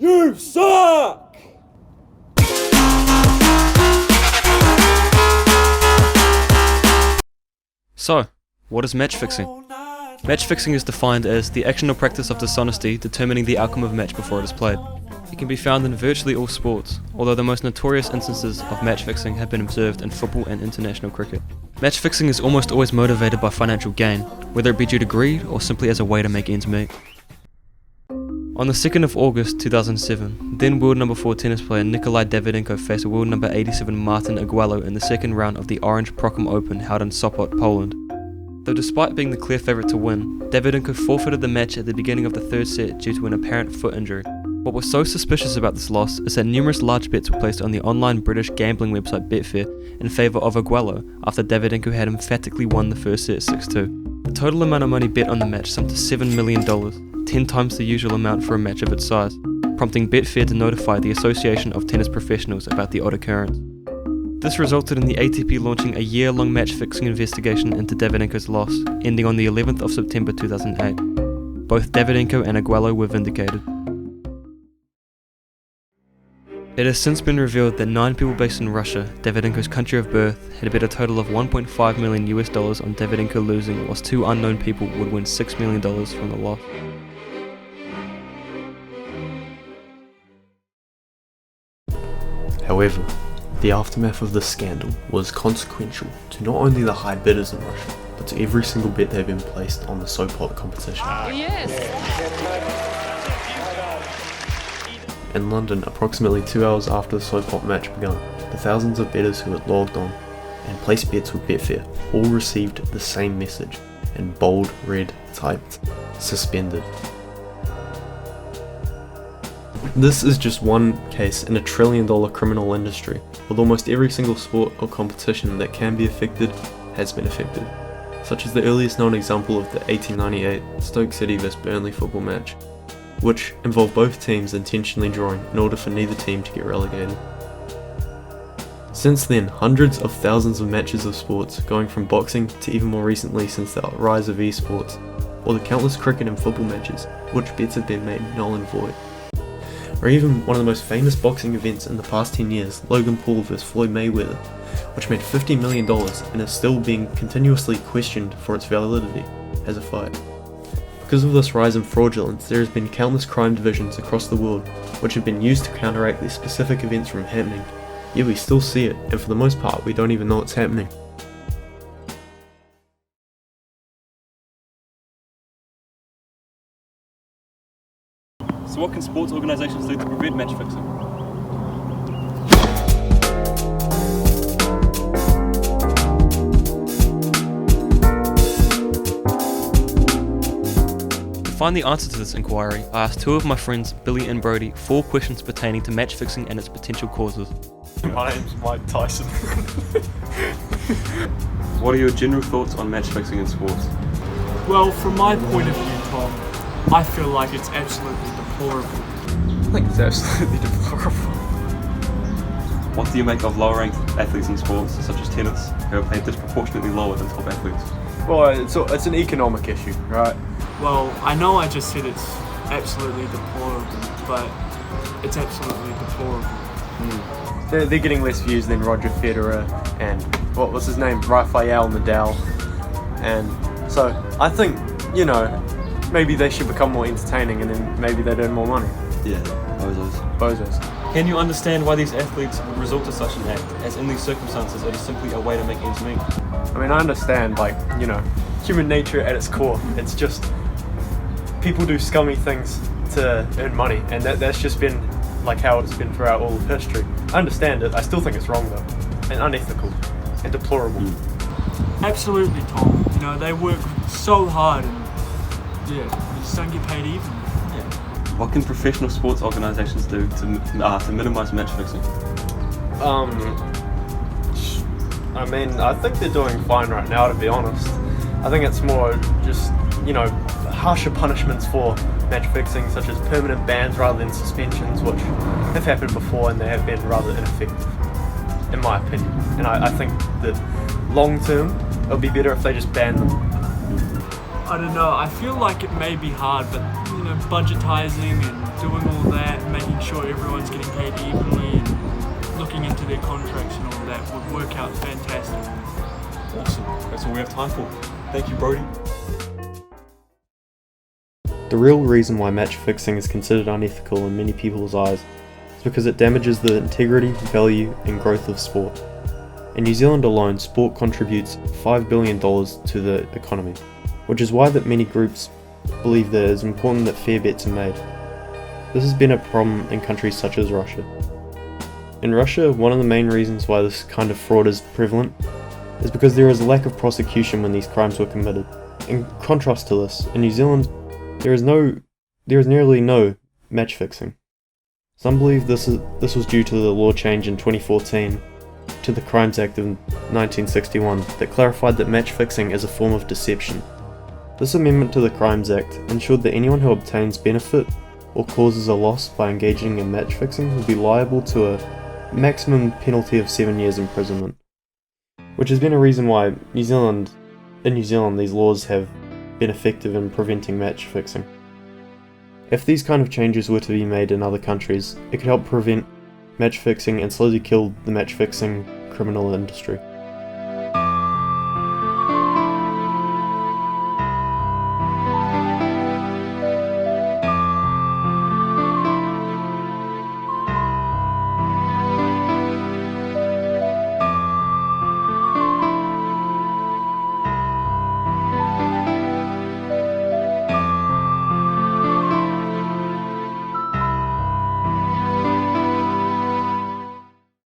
You suck! So, what is match fixing? Match fixing is defined as the action or practice of dishonesty determining the outcome of a match before it is played. It can be found in virtually all sports, although the most notorious instances of match fixing have been observed in football and international cricket. Match fixing is almost always motivated by financial gain, whether it be due to greed or simply as a way to make ends meet. On the 2nd of August 2007, then world number 4 tennis player Nikolai Davydenko faced world number 87 Martin Aguelo in the second round of the Orange Procom Open held in Sopot, Poland. Though despite being the clear favourite to win, Davydenko forfeited the match at the beginning of the third set due to an apparent foot injury. What was so suspicious about this loss is that numerous large bets were placed on the online British gambling website Betfair in favour of Aguelo after Davydenko had emphatically won the first set 6-2. The total amount of money bet on the match summed to $7 million, 10 times the usual amount for a match of its size, prompting Betfair to notify the Association of Tennis Professionals about the odd occurrence. This resulted in the ATP launching a year-long match-fixing investigation into Davydenko's loss, ending on the 11th of September 2008. Both Davydenko and Aguelo were vindicated. It has since been revealed that 9 people based in Russia, Davydenko's country of birth, had bet a total of $1.5 million on Davydenko losing, whilst 2 unknown people would win $6 million from the loss. However, the aftermath of this scandal was consequential to not only the high bidders in Russia, but to every single bet that had been placed on the Sopot competition. In London, approximately 2 hours after the Sopot match began, the thousands of bettors who had logged on and placed bets with Betfair all received the same message in bold red typed, "Suspended." This is just one case in a $1 trillion criminal industry, with almost every single sport or competition that can be affected has been affected, such as the earliest known example of the 1898 Stoke City vs Burnley football match, which involved both teams intentionally drawing in order for neither team to get relegated. Since then, hundreds of thousands of matches of sports, going from boxing to even more recently since the rise of esports, or the countless cricket and football matches, which bets have been made null and void. Or even one of the most famous boxing events in the past 10 years, Logan Paul vs Floyd Mayweather, which made $50 million and is still being continuously questioned for its validity as a fight. Because of this rise in fraudulence, there has been countless crime divisions across the world which have been used to counteract these specific events from happening, yet we still see it, and for the most part we don't even know it's happening. So what can sports organisations do to prevent match fixing? To find the answer to this inquiry, I asked 2 of my friends, Billy and Brody, 4 questions pertaining to match fixing and its potential causes. My name's Mike Tyson. What are your general thoughts on match fixing in sports? Well, from my point of view, Tom, I feel like it's absolutely deplorable. I think it's absolutely deplorable. What do you make of lower ranked athletes in sports, such as tennis, who are paid disproportionately lower than top athletes? Well, it's an economic issue, right? Well, I know I just said it's absolutely deplorable, but it's absolutely deplorable. They're getting less views than Roger Federer and, what was his name, Rafael Nadal. And so, I think, maybe they should become more entertaining and then maybe they'd earn more money. Yeah, Bozos. Can you understand why these athletes would resort to such an act, as in these circumstances it is simply a way to make ends meet? I mean, I understand, human nature at its core. It's just, people do scummy things to earn money, and that's just been how it's been throughout all of history. I understand it, I still think it's wrong though, and unethical, and deplorable. Absolutely, Tom. They work so hard and they just don't get paid even. What can professional sports organisations do to minimise match fixing? I think they're doing fine right now, to be honest. I think it's more just, harsher punishments for match fixing, such as permanent bans rather than suspensions, which have happened before and they have been rather ineffective, in my opinion. And I think that long term, it would be better if they just ban them. I don't know, I feel like it may be hard, but you know, budgetizing and doing all that, making sure everyone's getting paid evenly and looking into their contracts and all that would work out fantastic. Awesome. That's all we have time for. Thank you, Brody. The real reason why match fixing is considered unethical in many people's eyes is because it damages the integrity, value, and growth of sport. In New Zealand alone, sport contributes $5 billion to the economy, which is why that many groups believe that it is important that fair bets are made. This has been a problem in countries such as Russia. In Russia, one of the main reasons why this kind of fraud is prevalent is because there is a lack of prosecution when these crimes were committed. In contrast to this, in New Zealand, there is nearly no match fixing. Some believe this was due to the law change in 2014 to the Crimes Act of 1961 that clarified that match fixing is a form of deception. This amendment to the Crimes Act ensured that anyone who obtains benefit or causes a loss by engaging in match fixing would be liable to a maximum penalty of 7 years imprisonment, which has been a reason why in New Zealand these laws have been effective in preventing match fixing. If these kind of changes were to be made in other countries, it could help prevent match fixing and slowly kill the match fixing criminal industry.